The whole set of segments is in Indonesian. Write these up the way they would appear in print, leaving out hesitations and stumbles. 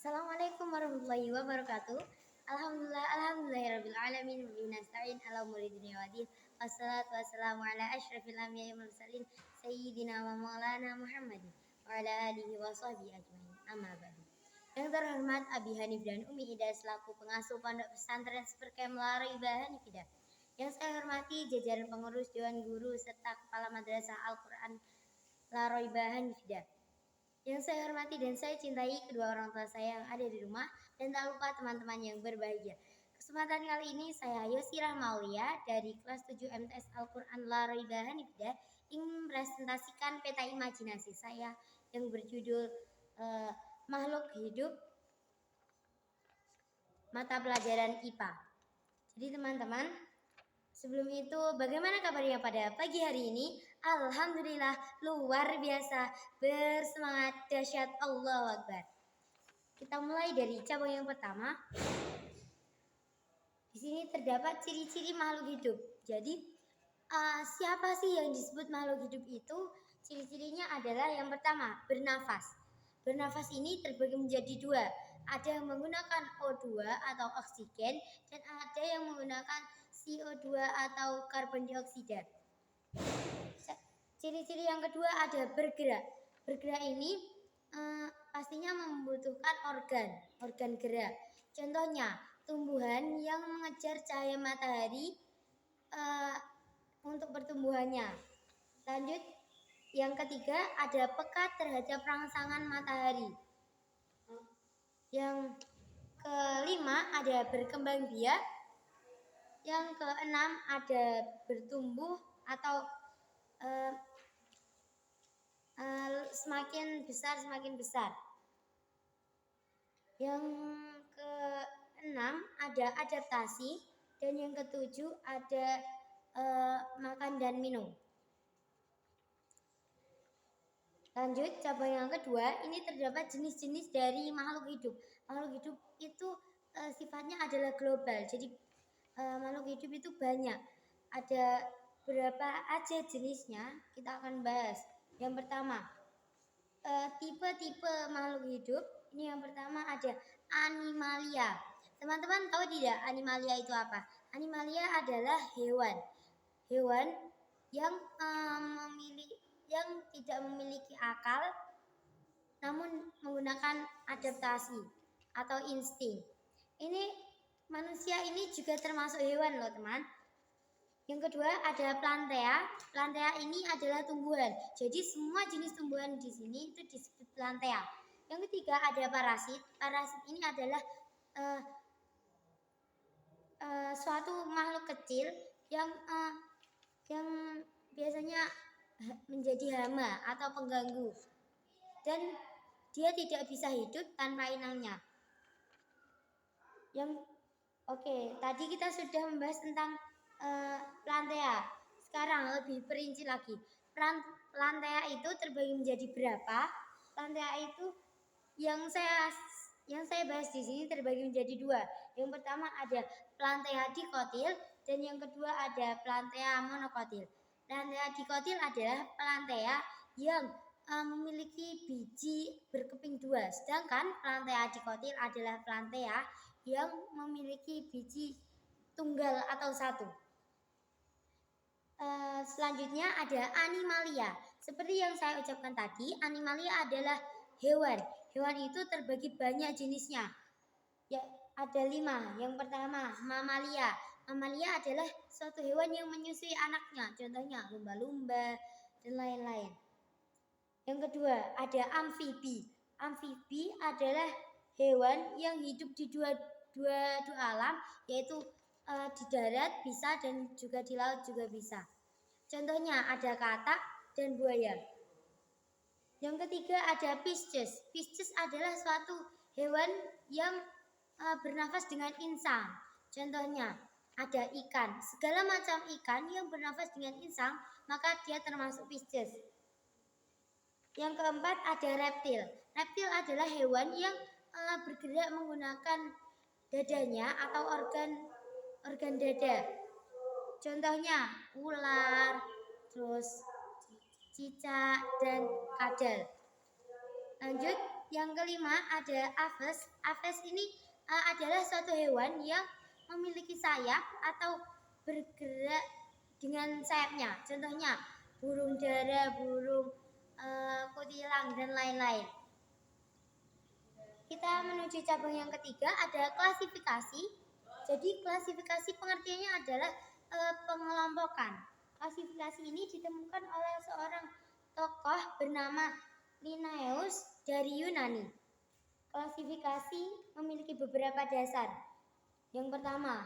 Assalamualaikum warahmatullahi wabarakatuh. Alhamdulillahirabbil alamin wa bihi nasta'in ala umuri dunya waddin. Wassalatu wassalamu ala asyrafil anbiya'i wal mursalin sayyidina wa maulana Muhammadin wa ala alihi wa sahbihi ajmain. Amma ba'du. Yang terhormat Abi Hanif dan Umi Ida selaku pengasuh pondok pesantren Seperkem Laraibah Hanifidah. Yang saya hormati jajaran pengurus Dewan Guru serta Kepala Madrasah Al-Quran Laraibah Hanifidah. Yang saya hormati dan saya cintai kedua orang tua saya yang ada di rumah dan tak lupa teman-teman yang berbahagia. Kesempatan kali ini saya Yosirah Maulia dari kelas 7 MTS Al-Quran Laraibah Hanifidah ingin mempresentasikan peta imajinasi saya yang berjudul Makhluk Hidup mata pelajaran IPA. Jadi teman-teman, sebelum itu bagaimana kabarnya pada pagi hari ini? Alhamdulillah luar biasa, bersemangat, dahsyat, Allahu Akbar. Kita mulai dari cabang yang pertama. Di sini terdapat ciri-ciri makhluk hidup. Jadi siapa sih yang disebut makhluk hidup itu? Ciri-cirinya adalah yang pertama, bernafas. Bernafas ini terbagi menjadi dua. Ada yang menggunakan O2 atau oksigen dan ada yang menggunakan CO2 atau karbon dioksida. Ciri-ciri yang kedua ada bergerak. Bergerak ini pastinya membutuhkan organ gerak. Contohnya tumbuhan yang mengejar cahaya matahari untuk pertumbuhannya. Lanjut, yang ketiga ada peka terhadap rangsangan matahari. Yang kelima ada berkembang biak. Yang keenam ada bertumbuh atau semakin besar. Yang keenam ada adaptasi dan yang ketujuh ada makan dan minum. Lanjut, cabang yang kedua, ini terdapat jenis-jenis dari makhluk hidup. Makhluk hidup itu sifatnya adalah global. Jadi makhluk hidup itu banyak. Ada berapa aja jenisnya, kita akan bahas. Yang pertama, tipe-tipe makhluk hidup. Ini yang pertama ada animalia. Teman-teman tahu tidak animalia itu apa? Animalia adalah hewan yang tidak memiliki akal, namun menggunakan adaptasi atau insting. Ini manusia ini juga termasuk hewan loh teman. Yang kedua ada plantea. Plantea ini adalah tumbuhan. Jadi semua jenis tumbuhan di sini itu disebut plantea. Yang ketiga ada parasit. Parasit ini adalah suatu makhluk kecil yang biasanya menjadi hama atau pengganggu dan dia tidak bisa hidup tanpa inangnya. Tadi kita sudah membahas tentang plantea. Sekarang lebih perinci lagi. Plantea itu terbagi menjadi berapa? Plantea itu yang saya bahas di sini terbagi menjadi dua. Yang pertama ada plantea dikotil dan yang kedua ada plantea monokotil. Plantea dikotil adalah plantea yang memiliki biji berkeping dua, sedangkan plantea dikotil adalah plantea yang memiliki biji tunggal atau satu. Selanjutnya ada animalia. Seperti yang saya ucapkan tadi, animalia adalah hewan. Hewan itu terbagi banyak jenisnya. Ya, ada 5. Yang pertama, mamalia. Mamalia adalah suatu hewan yang menyusui anaknya, contohnya lumba-lumba dan lain-lain. Yang kedua, ada amfibi. Amfibi adalah hewan yang hidup di dua alam, yaitu di darat bisa dan juga di laut juga bisa. Contohnya ada katak dan buaya. Yang ketiga ada Pisces. Pisces adalah suatu hewan yang bernafas dengan insang. Contohnya ada ikan. Segala macam ikan yang bernafas dengan insang, maka dia termasuk Pisces. Yang keempat ada reptil. Reptil adalah hewan yang bergerak menggunakan dadanya atau organ dada. Contohnya ular, terus cicak dan kadal. Lanjut, yang kelima ada aves. Aves ini adalah suatu hewan yang memiliki sayap atau bergerak dengan sayapnya. Contohnya burung dara, burung kutilang dan lain-lain. Kita menuju cabang yang ketiga, ada klasifikasi. Jadi klasifikasi pengertiannya adalah pengelompokan. Klasifikasi ini ditemukan oleh seorang tokoh bernama Linnaeus dari Yunani. Klasifikasi memiliki beberapa dasar. Yang pertama,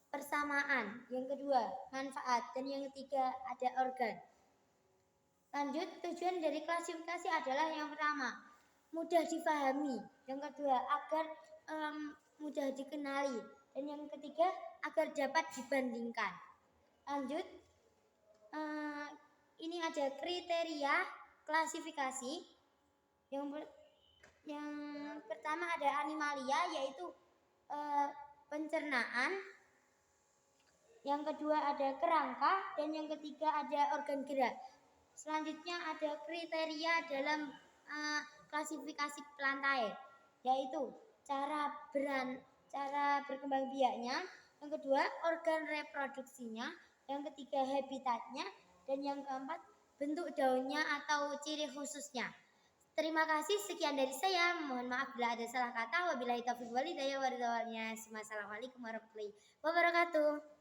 persamaan. Yang kedua, manfaat. Dan yang ketiga, ada organ. Lanjut, tujuan dari klasifikasi adalah yang pertama, mudah difahami. Yang kedua, agar mudah dikenali. Dan yang ketiga, agar dapat dibandingkan. Lanjut, ini ada kriteria klasifikasi. Yang pertama ada animalia, yaitu pencernaan. Yang kedua ada kerangka, dan yang ketiga ada organ gerak. Selanjutnya ada kriteria dalam klasifikasi plantae, yaitu cara berkembang biaknya. Yang kedua organ reproduksinya. Yang ketiga habitatnya. Dan yang keempat bentuk daunnya atau ciri khususnya. Terima kasih, sekian dari saya. Mohon maaf bila ada salah kata. Wabillahi taufiq wal hidayah. Wassalamualaikum warahmatullahi wabarakatuh.